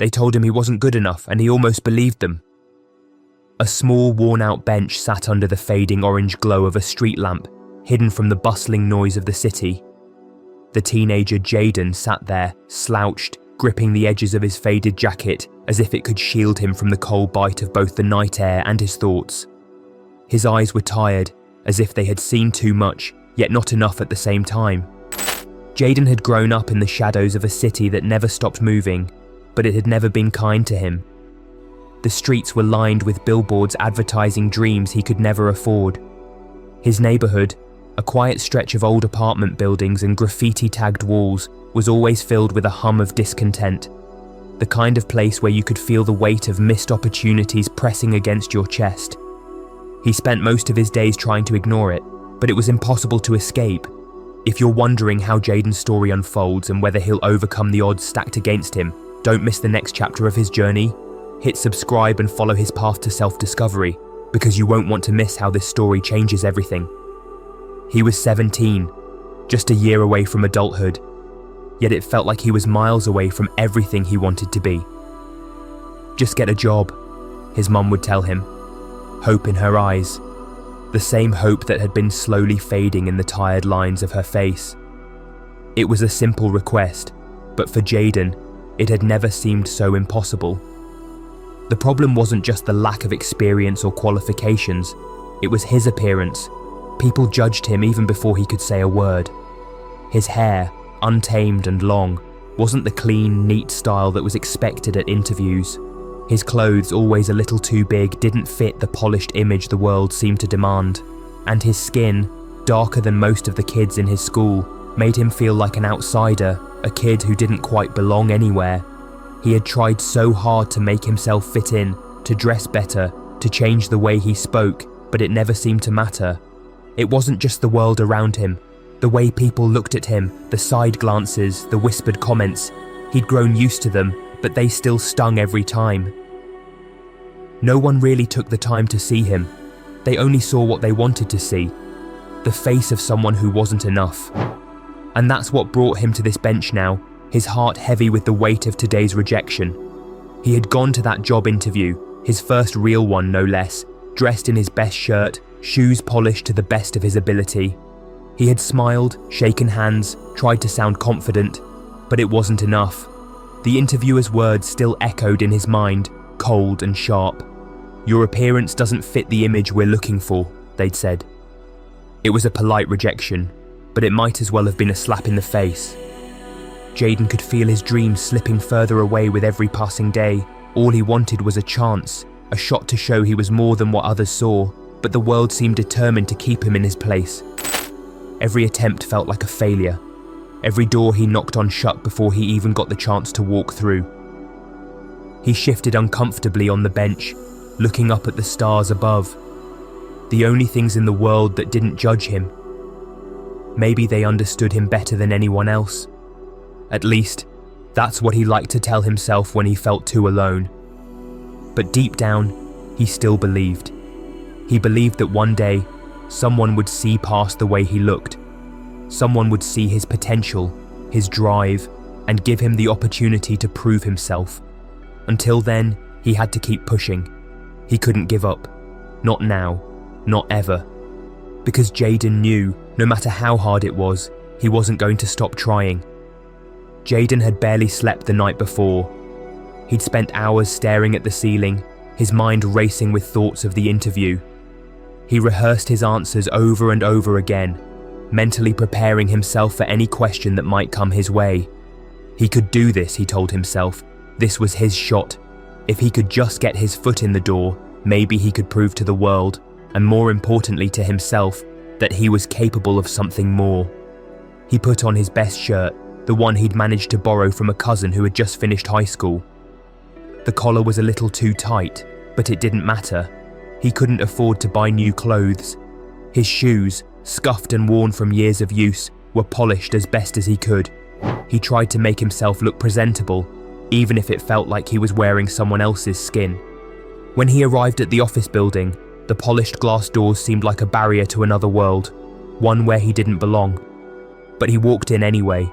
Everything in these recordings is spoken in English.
They told him he wasn't good enough, and he almost believed them. A small, worn-out bench sat under the fading orange glow of a street lamp, hidden from the bustling noise of the city. The teenager Jaden sat there, slouched, gripping the edges of his faded jacket as if it could shield him from the cold bite of both the night air and his thoughts. His eyes were tired, as if they had seen too much, yet not enough at the same time. Jaden had grown up in the shadows of a city that never stopped moving, but it had never been kind to him. The streets were lined with billboards advertising dreams he could never afford. His neighborhood, a quiet stretch of old apartment buildings and graffiti-tagged walls, was always filled with a hum of discontent. The kind of place where you could feel the weight of missed opportunities pressing against your chest. He spent most of his days trying to ignore it, but it was impossible to escape. If you're wondering how Jaden's story unfolds and whether he'll overcome the odds stacked against him, don't miss the next chapter of his journey. Hit subscribe and follow his path to self-discovery, because you won't want to miss how this story changes everything. He was 17, just a year away from adulthood, yet it felt like he was miles away from everything he wanted to be. Just get a job, his mum would tell him, hope in her eyes, the same hope that had been slowly fading in the tired lines of her face. It was a simple request, but for Jaden, it had never seemed so impossible. The problem wasn't just the lack of experience or qualifications, it was his appearance. People judged him even before he could say a word. His hair, untamed and long, wasn't the clean, neat style that was expected at interviews. His clothes, always a little too big, didn't fit the polished image the world seemed to demand. And his skin, darker than most of the kids in his school, made him feel like an outsider, a kid who didn't quite belong anywhere. He had tried so hard to make himself fit in, to dress better, to change the way he spoke, but it never seemed to matter. It wasn't just the world around him, the way people looked at him, the side glances, the whispered comments. He'd grown used to them, but they still stung every time. No one really took the time to see him. They only saw what they wanted to see, the face of someone who wasn't enough. And that's what brought him to this bench now, his heart heavy with the weight of today's rejection. He had gone to that job interview, his first real one no less, dressed in his best shirt, shoes polished to the best of his ability. He had smiled, shaken hands, tried to sound confident, but it wasn't enough. The interviewer's words still echoed in his mind, cold and sharp. "Your appearance doesn't fit the image we're looking for," they'd said. It was a polite rejection, but it might as well have been a slap in the face. Jaden could feel his dreams slipping further away with every passing day. All he wanted was a chance, a shot to show he was more than what others saw, but the world seemed determined to keep him in his place. Every attempt felt like a failure. Every door he knocked on shut before he even got the chance to walk through. He shifted uncomfortably on the bench, looking up at the stars above. The only things in the world that didn't judge him. Maybe they understood him better than anyone else. At least, that's what he liked to tell himself when he felt too alone. But deep down, he still believed. He believed that one day, someone would see past the way he looked. Someone would see his potential, his drive, and give him the opportunity to prove himself. Until then, he had to keep pushing. He couldn't give up. Not now. Not ever. Because Jaden knew, no matter how hard it was, he wasn't going to stop trying. Jaden had barely slept the night before. He'd spent hours staring at the ceiling, his mind racing with thoughts of the interview. He rehearsed his answers over and over again, mentally preparing himself for any question that might come his way. He could do this, he told himself. This was his shot. If he could just get his foot in the door, maybe he could prove to the world, and more importantly to himself, that he was capable of something more. He put on his best shirt, the one he'd managed to borrow from a cousin who had just finished high school. The collar was a little too tight, but it didn't matter. He couldn't afford to buy new clothes. His shoes, scuffed and worn from years of use, were polished as best as he could. He tried to make himself look presentable, even if it felt like he was wearing someone else's skin. When he arrived at the office building, the polished glass doors seemed like a barrier to another world, one where he didn't belong. But he walked in anyway,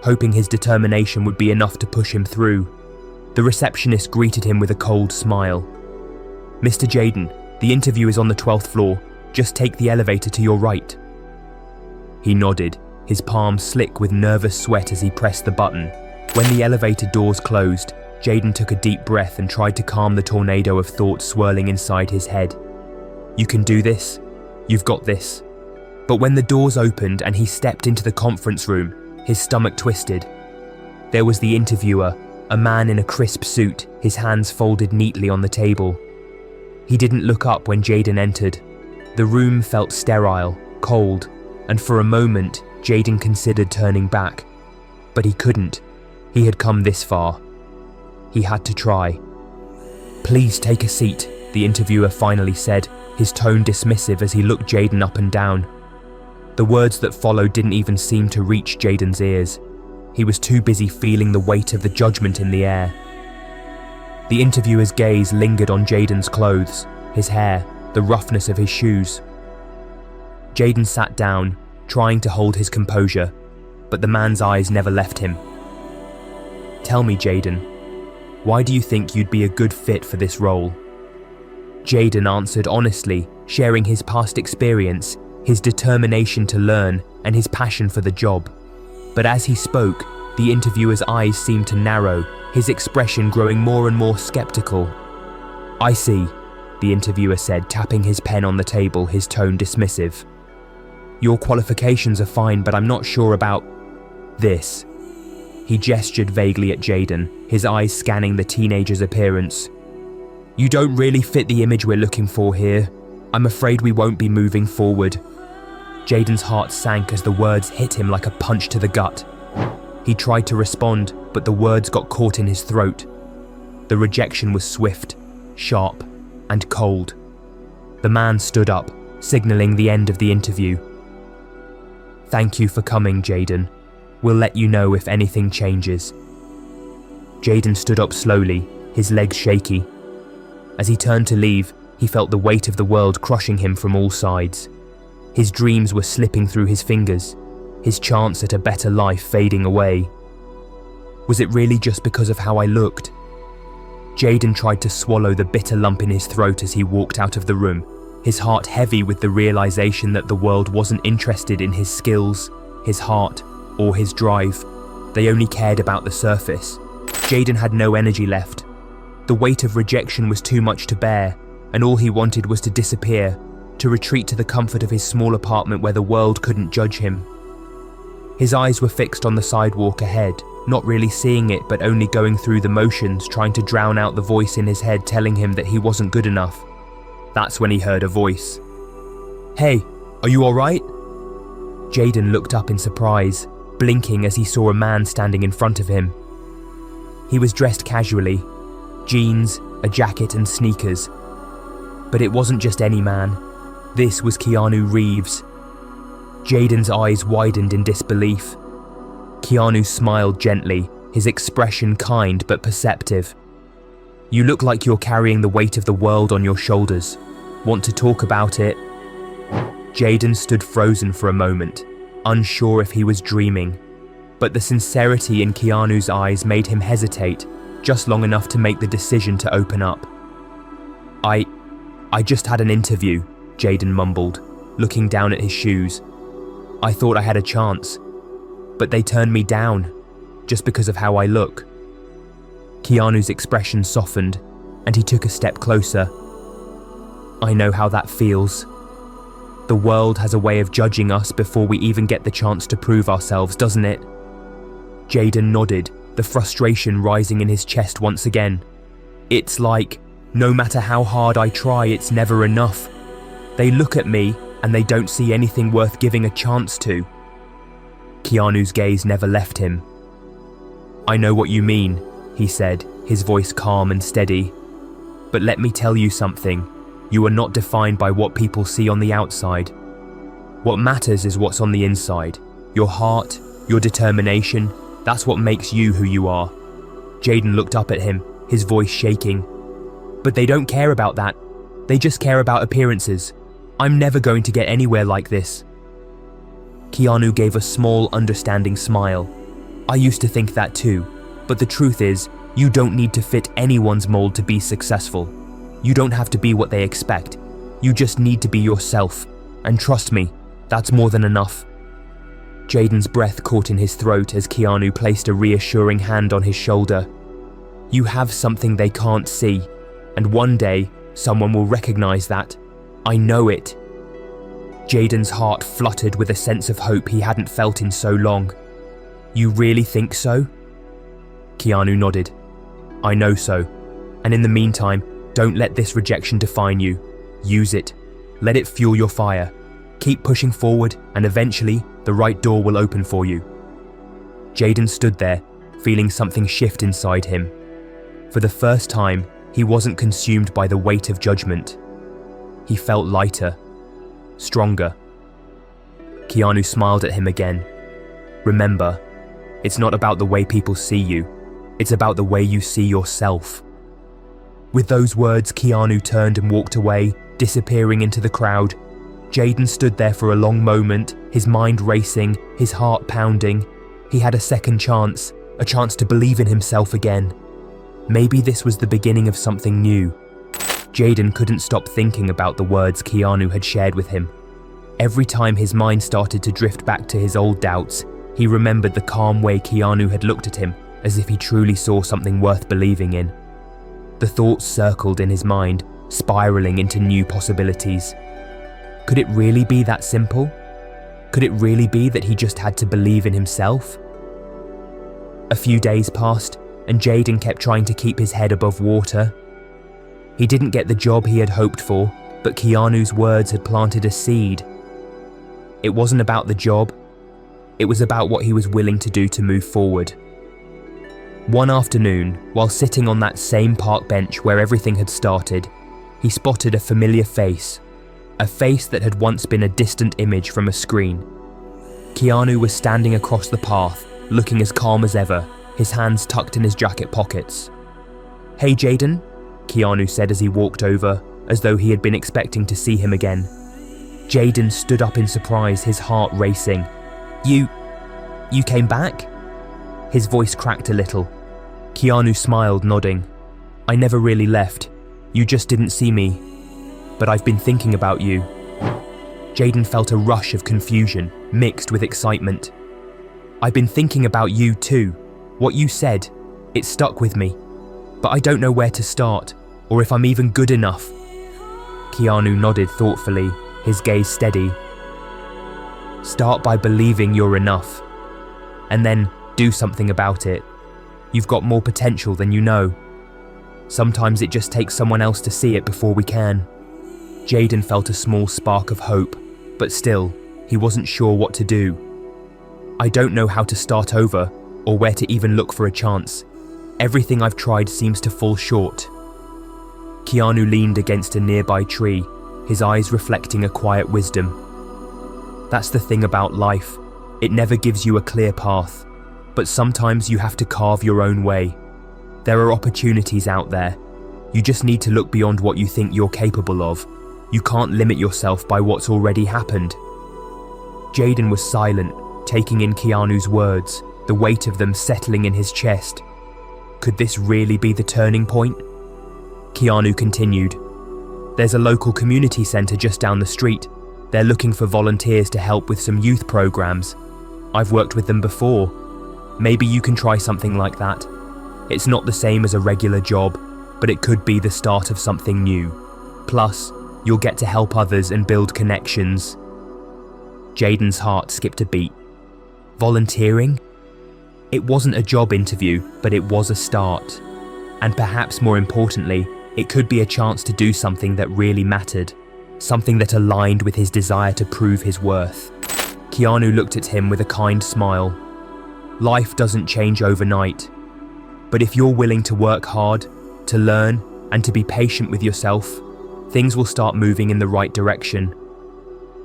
hoping his determination would be enough to push him through. The receptionist greeted him with a cold smile. "Mr. Jaden, the interview is on the 12th floor. Just take the elevator to your right." He nodded, his palms slick with nervous sweat as he pressed the button. When the elevator doors closed, Jaden took a deep breath and tried to calm the tornado of thoughts swirling inside his head. "You can do this. You've got this." But when the doors opened and he stepped into the conference room, his stomach twisted. There was the interviewer, a man in a crisp suit, his hands folded neatly on the table. He didn't look up when Jaden entered. The room felt sterile, cold, and for a moment, Jaden considered turning back. But he couldn't. He had come this far. He had to try. "Please take a seat," the interviewer finally said, his tone dismissive as he looked Jaden up and down. The words that followed didn't even seem to reach Jaden's ears. He was too busy feeling the weight of the judgment in the air. The interviewer's gaze lingered on Jaden's clothes, his hair, the roughness of his shoes. Jaden sat down, trying to hold his composure, but the man's eyes never left him. "Tell me, Jaden, why do you think you'd be a good fit for this role?" Jaden answered honestly, sharing his past experience, his determination to learn, and his passion for the job. But as he spoke, the interviewer's eyes seemed to narrow, his expression growing more and more skeptical. "I see," the interviewer said, tapping his pen on the table, his tone dismissive. "Your qualifications are fine, but I'm not sure about this." He gestured vaguely at Jaden, his eyes scanning the teenager's appearance. "You don't really fit the image we're looking for here. I'm afraid we won't be moving forward." Jaden's heart sank as the words hit him like a punch to the gut. He tried to respond, but the words got caught in his throat. The rejection was swift, sharp, and cold. The man stood up, signaling the end of the interview. "Thank you for coming, Jaden. We'll let you know if anything changes." Jaden stood up slowly, his legs shaky. As he turned to leave, he felt the weight of the world crushing him from all sides. His dreams were slipping through his fingers, his chance at a better life fading away. Was it really just because of how I looked? Jaden tried to swallow the bitter lump in his throat as he walked out of the room, his heart heavy with the realization that the world wasn't interested in his skills, his heart, or his drive. They only cared about the surface. Jaden had no energy left. The weight of rejection was too much to bear, and all he wanted was to disappear, to retreat to the comfort of his small apartment where the world couldn't judge him. His eyes were fixed on the sidewalk ahead, not really seeing it but only going through the motions, trying to drown out the voice in his head telling him that he wasn't good enough. That's when he heard a voice. "Hey, are you alright?" Jaden looked up in surprise, blinking as he saw a man standing in front of him. He was dressed casually, jeans, a jacket and sneakers. But it wasn't just any man. This was Keanu Reeves. Jaden's eyes widened in disbelief. Keanu smiled gently, his expression kind but perceptive. "You look like you're carrying the weight of the world on your shoulders. Want to talk about it?" Jaden stood frozen for a moment, unsure if he was dreaming. But the sincerity in Keanu's eyes made him hesitate, just long enough to make the decision to open up. I just had an interview," Jaden mumbled, looking down at his shoes. "I thought I had a chance, but they turned me down, just because of how I look." Keanu's expression softened, and he took a step closer. "I know how that feels. The world has a way of judging us before we even get the chance to prove ourselves, doesn't it?" Jaden nodded, the frustration rising in his chest once again. "It's like, no matter how hard I try, it's never enough. They look at me and they don't see anything worth giving a chance to." Keanu's gaze never left him. "I know what you mean," he said, his voice calm and steady. "But let me tell you something. You are not defined by what people see on the outside. What matters is what's on the inside. Your heart, your determination, that's what makes you who you are." Jaden looked up at him, his voice shaking. "But they don't care about that. They just care about appearances. I'm never going to get anywhere like this." Keanu gave a small, understanding smile. "I used to think that too, but the truth is, You don't need to fit anyone's mold to be successful. You don't have to be what they expect. You just need to be yourself. And trust me, that's more than enough. Jaden's breath caught in his throat as Keanu placed a reassuring hand on his shoulder. You have something they can't see, and one day, someone will recognize that. I know it. Jaden's heart fluttered with a sense of hope he hadn't felt in so long. You really think so? Keanu nodded. I know so. And in the meantime, don't let this rejection define you. Use it. Let it fuel your fire. Keep pushing forward, and eventually, the right door will open for you. Jaden stood there, feeling something shift inside him. For the first time, he wasn't consumed by the weight of judgment. He felt lighter, stronger. Keanu smiled at him again. Remember, it's not about the way people see you. It's about the way you see yourself. With those words, Keanu turned and walked away, disappearing into the crowd. Jaden stood there for a long moment, his mind racing, his heart pounding. He had a second chance, a chance to believe in himself again. Maybe this was the beginning of something new. Jaden couldn't stop thinking about the words Keanu had shared with him. Every time his mind started to drift back to his old doubts, he remembered the calm way Keanu had looked at him, as if he truly saw something worth believing in. The thoughts circled in his mind, spiraling into new possibilities. Could it really be that simple? Could it really be that he just had to believe in himself? A few days passed, and Jaden kept trying to keep his head above water. He didn't get the job he had hoped for, but Keanu's words had planted a seed. It wasn't about the job. It was about what he was willing to do to move forward. One afternoon, while sitting on that same park bench where everything had started, he spotted a familiar face, a face that had once been a distant image from a screen. Keanu was standing across the path, looking as calm as ever, his hands tucked in his jacket pockets. Hey Jaden, Keanu said as he walked over, as though he had been expecting to see him again. Jaden stood up in surprise, his heart racing. You came back? His voice cracked a little. Keanu smiled, nodding. I never really left. You just didn't see me. But I've been thinking about you. Jaden felt a rush of confusion, mixed with excitement. I've been thinking about you too. What you said, it stuck with me. But I don't know where to start, or if I'm even good enough. Keanu nodded thoughtfully, his gaze steady. Start by believing you're enough. And then do something about it. You've got more potential than you know. Sometimes it just takes someone else to see it before we can. Jaden felt a small spark of hope, but still, he wasn't sure what to do. I don't know how to start over, or where to even look for a chance. Everything I've tried seems to fall short. Keanu leaned against a nearby tree, his eyes reflecting a quiet wisdom. That's the thing about life. It never gives you a clear path, but sometimes you have to carve your own way. There are opportunities out there. You just need to look beyond what you think you're capable of. You can't limit yourself by what's already happened. Jaden was silent, taking in Keanu's words, the weight of them settling in his chest. Could this really be the turning point? Keanu continued. There's a local community centre just down the street. They're looking for volunteers to help with some youth programs. I've worked with them before. Maybe you can try something like that. It's not the same as a regular job, but it could be the start of something new. Plus, you'll get to help others and build connections. Jaden's heart skipped a beat. Volunteering? It wasn't a job interview, but it was a start. And perhaps more importantly, it could be a chance to do something that really mattered, something that aligned with his desire to prove his worth. Keanu looked at him with a kind smile. Life doesn't change overnight, but if you're willing to work hard, to learn, and to be patient with yourself, things will start moving in the right direction.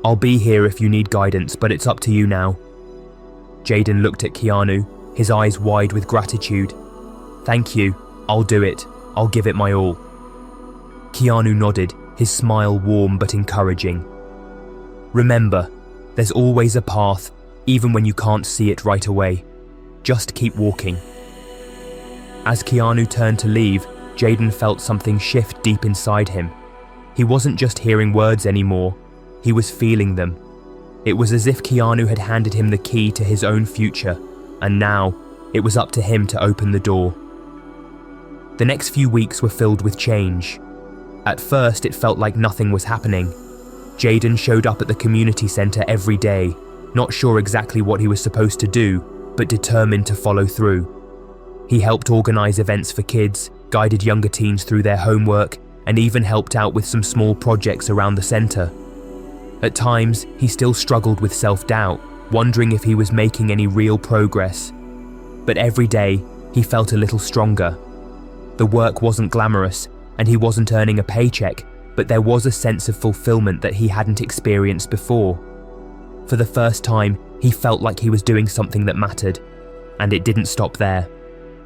I'll be here if you need guidance, but it's up to you now. Jaden looked at Keanu, his eyes wide with gratitude. Thank you, I'll do it, I'll give it my all. Keanu nodded, his smile warm but encouraging. Remember, there's always a path, even when you can't see it right away. Just keep walking. As Keanu turned to leave, Jaden felt something shift deep inside him. He wasn't just hearing words anymore, he was feeling them. It was as if Keanu had handed him the key to his own future, and now it was up to him to open the door. The next few weeks were filled with change. At first, it felt like nothing was happening. Jaden showed up at the community centre every day, not sure exactly what he was supposed to do, but determined to follow through. He helped organise events for kids, guided younger teens through their homework, and even helped out with some small projects around the centre. At times, he still struggled with self-doubt, wondering if he was making any real progress. But every day, he felt a little stronger. The work wasn't glamorous, and he wasn't earning a paycheck, but there was a sense of fulfillment that he hadn't experienced before. For the first time, he felt like he was doing something that mattered, and it didn't stop there.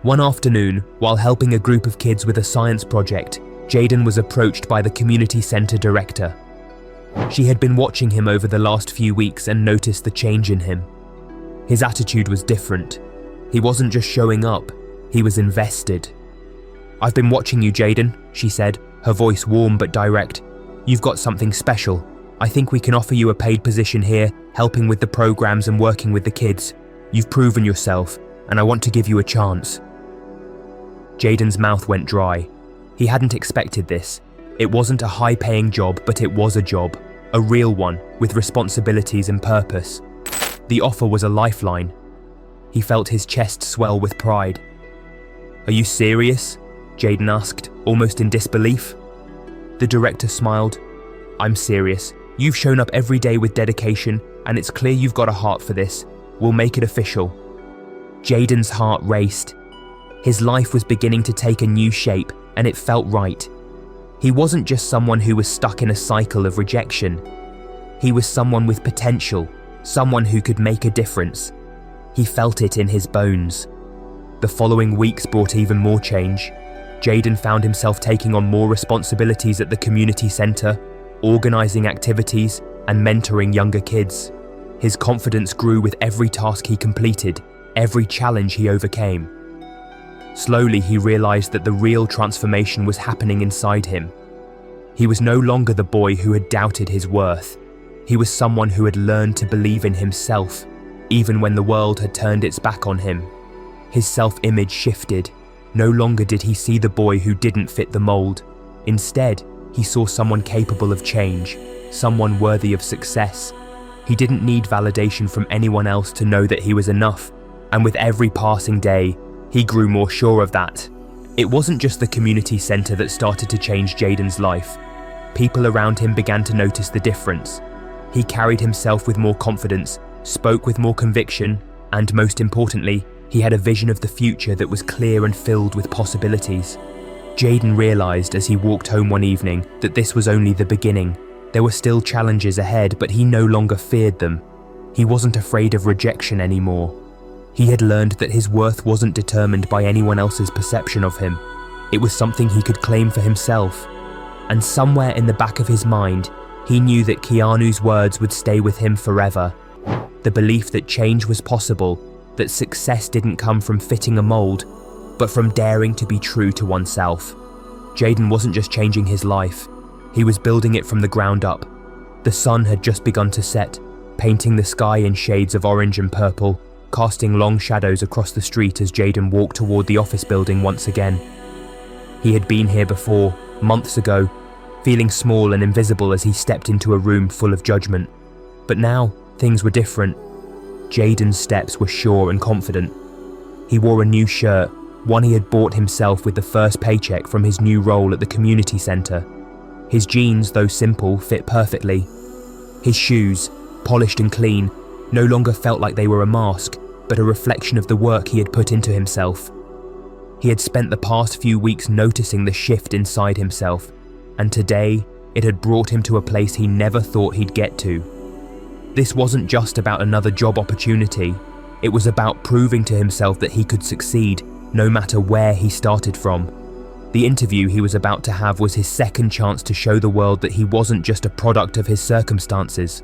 One afternoon, while helping a group of kids with a science project, Jaden was approached by the community centre director. She had been watching him over the last few weeks and noticed the change in him. His attitude was different. He wasn't just showing up, he was invested. "I've been watching you, Jaden," she said, her voice warm but direct. "You've got something special. I think we can offer you a paid position here, helping with the programs and working with the kids. You've proven yourself, and I want to give you a chance." Jaden's mouth went dry. He hadn't expected this. It wasn't a high-paying job, but it was a job, a real one, with responsibilities and purpose. The offer was a lifeline. He felt his chest swell with pride. "Are you serious?" Jaden asked, almost in disbelief. The director smiled. "I'm serious. You've shown up every day with dedication, and it's clear you've got a heart for this. We'll make it official." Jaden's heart raced. His life was beginning to take a new shape, and it felt right. He wasn't just someone who was stuck in a cycle of rejection. He was someone with potential, someone who could make a difference. He felt it in his bones. The following weeks brought even more change. Jaden found himself taking on more responsibilities at the community centre, organising activities, and mentoring younger kids. His confidence grew with every task he completed, every challenge he overcame. Slowly, he realised that the real transformation was happening inside him. He was no longer the boy who had doubted his worth. He was someone who had learned to believe in himself, even when the world had turned its back on him. His self-image shifted. No longer did he see the boy who didn't fit the mould. Instead, he saw someone capable of change, someone worthy of success. He didn't need validation from anyone else to know that he was enough, and with every passing day, he grew more sure of that. It wasn't just the community centre that started to change Jaden's life. People around him began to notice the difference. He carried himself with more confidence, spoke with more conviction, and most importantly, he had a vision of the future that was clear and filled with possibilities. Jaden realised as he walked home one evening that this was only the beginning. There were still challenges ahead, but he no longer feared them. He wasn't afraid of rejection anymore. He had learned that his worth wasn't determined by anyone else's perception of him. It was something he could claim for himself. And somewhere in the back of his mind, he knew that Keanu's words would stay with him forever. The belief that change was possible, that success didn't come from fitting a mould, but from daring to be true to oneself. Jaden wasn't just changing his life, he was building it from the ground up. The sun had just begun to set, painting the sky in shades of orange and purple, casting long shadows across the street as Jaden walked toward the office building once again. He had been here before, months ago, feeling small and invisible as he stepped into a room full of judgment. But now, things were different. Jaden's steps were sure and confident. He wore a new shirt, one he had bought himself with the first paycheck from his new role at the community centre. His jeans, though simple, fit perfectly. His shoes, polished and clean, no longer felt like they were a mask, but a reflection of the work he had put into himself. He had spent the past few weeks noticing the shift inside himself, and today it had brought him to a place he never thought he'd get to. This wasn't just about another job opportunity, it was about proving to himself that he could succeed, no matter where he started from. The interview he was about to have was his second chance to show the world that he wasn't just a product of his circumstances.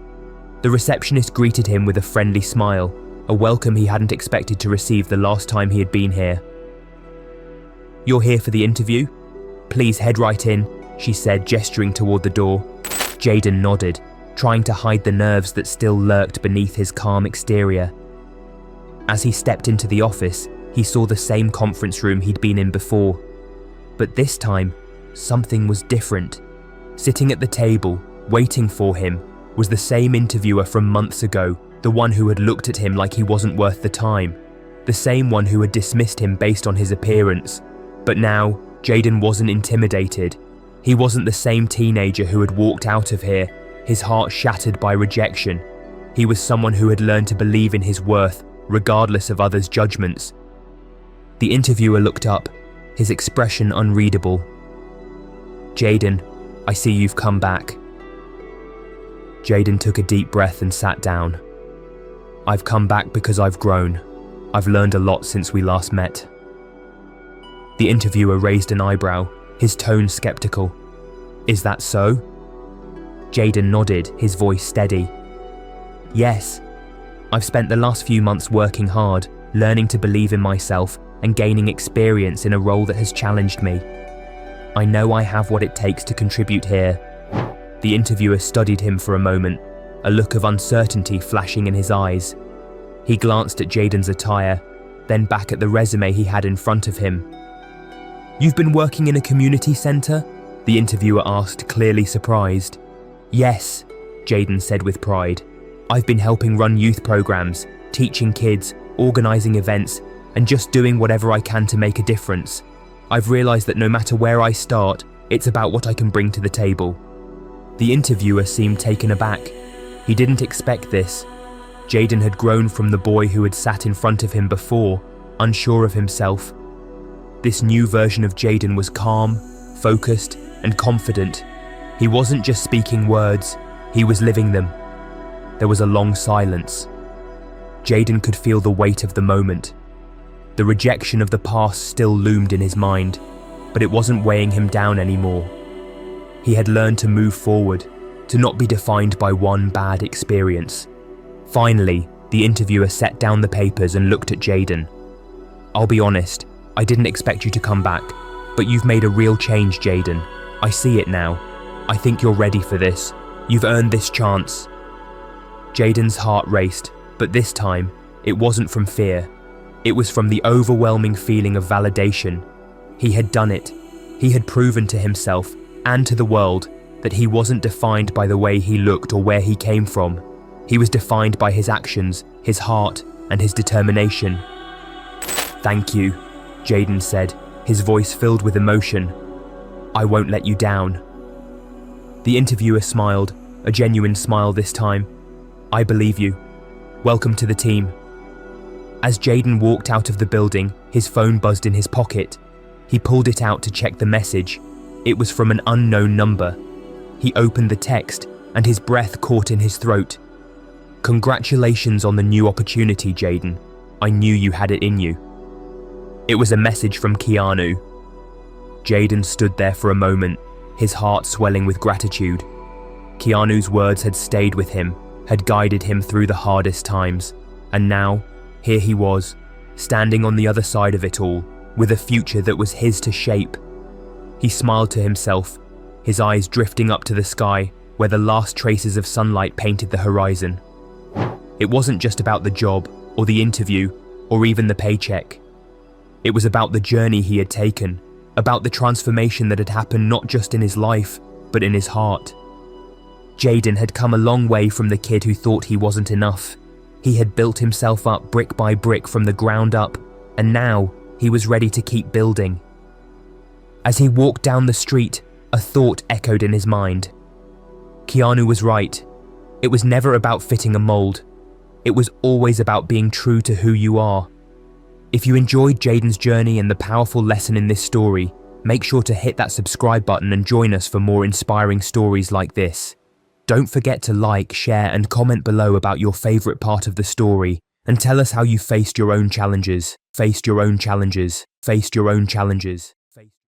The receptionist greeted him with a friendly smile, a welcome he hadn't expected to receive the last time he had been here. You're here for the interview? Please head right in, she said, gesturing toward the door. Jaden nodded, trying to hide the nerves that still lurked beneath his calm exterior. As he stepped into the office, he saw the same conference room he'd been in before. But this time, something was different. Sitting at the table, waiting for him, was the same interviewer from months ago, the one who had looked at him like he wasn't worth the time, the same one who had dismissed him based on his appearance. But now, Jaden wasn't intimidated. He wasn't the same teenager who had walked out of here, his heart shattered by rejection. He was someone who had learned to believe in his worth, regardless of others' judgments. The interviewer looked up, his expression unreadable. Jaden, I see you've come back. Jaden took a deep breath and sat down. I've come back because I've grown. I've learned a lot since we last met. The interviewer raised an eyebrow, his tone skeptical. Is that so? Jaden nodded, his voice steady. Yes. I've spent the last few months working hard, learning to believe in myself and gaining experience in a role that has challenged me. I know I have what it takes to contribute here. The interviewer studied him for a moment, a look of uncertainty flashing in his eyes. He glanced at Jaden's attire, then back at the resume he had in front of him. You've been working in a community centre? The interviewer asked, clearly surprised. Yes, Jaden said with pride. I've been helping run youth programs, teaching kids, organising events, and just doing whatever I can to make a difference. I've realised that no matter where I start, it's about what I can bring to the table. The interviewer seemed taken aback. He didn't expect this. Jaden had grown from the boy who had sat in front of him before, unsure of himself. This new version of Jaden was calm, focused, and confident. He wasn't just speaking words, he was living them. There was a long silence. Jaden could feel the weight of the moment. The rejection of the past still loomed in his mind, but it wasn't weighing him down anymore. He had learned to move forward, to not be defined by one bad experience. Finally, the interviewer set down the papers and looked at Jaden. I'll be honest, I didn't expect you to come back, but you've made a real change, Jaden. I see it now. I think you're ready for this. You've earned this chance. Jaden's heart raced, but this time, it wasn't from fear. It was from the overwhelming feeling of validation. He had done it. He had proven to himself and to the world that he wasn't defined by the way he looked or where he came from. He was defined by his actions, his heart, and his determination. Thank you, Jaden said, his voice filled with emotion. I won't let you down. The interviewer smiled, a genuine smile this time. I believe you. Welcome to the team. As Jaden walked out of the building, his phone buzzed in his pocket. He pulled it out to check the message. It was from an unknown number. He opened the text, and his breath caught in his throat. Congratulations on the new opportunity, Jaden. I knew you had it in you. It was a message from Keanu. Jaden stood there for a moment, his heart swelling with gratitude. Keanu's words had stayed with him, had guided him through the hardest times, and now, here he was, standing on the other side of it all, with a future that was his to shape. He smiled to himself, his eyes drifting up to the sky, where the last traces of sunlight painted the horizon. It wasn't just about the job, or the interview, or even the paycheck. It was about the journey he had taken, about the transformation that had happened not just in his life, but in his heart. Jaden had come a long way from the kid who thought he wasn't enough. He had built himself up brick by brick from the ground up, and now he was ready to keep building. As he walked down the street, a thought echoed in his mind. Keanu was right. It was never about fitting a mold. It was always about being true to who you are. If you enjoyed Jaden's journey and the powerful lesson in this story, make sure to hit that subscribe button and join us for more inspiring stories like this. Don't forget to like, share, and comment below about your favourite part of the story, and tell us how you faced your own challenges, faced your own challenges, faced your own challenges.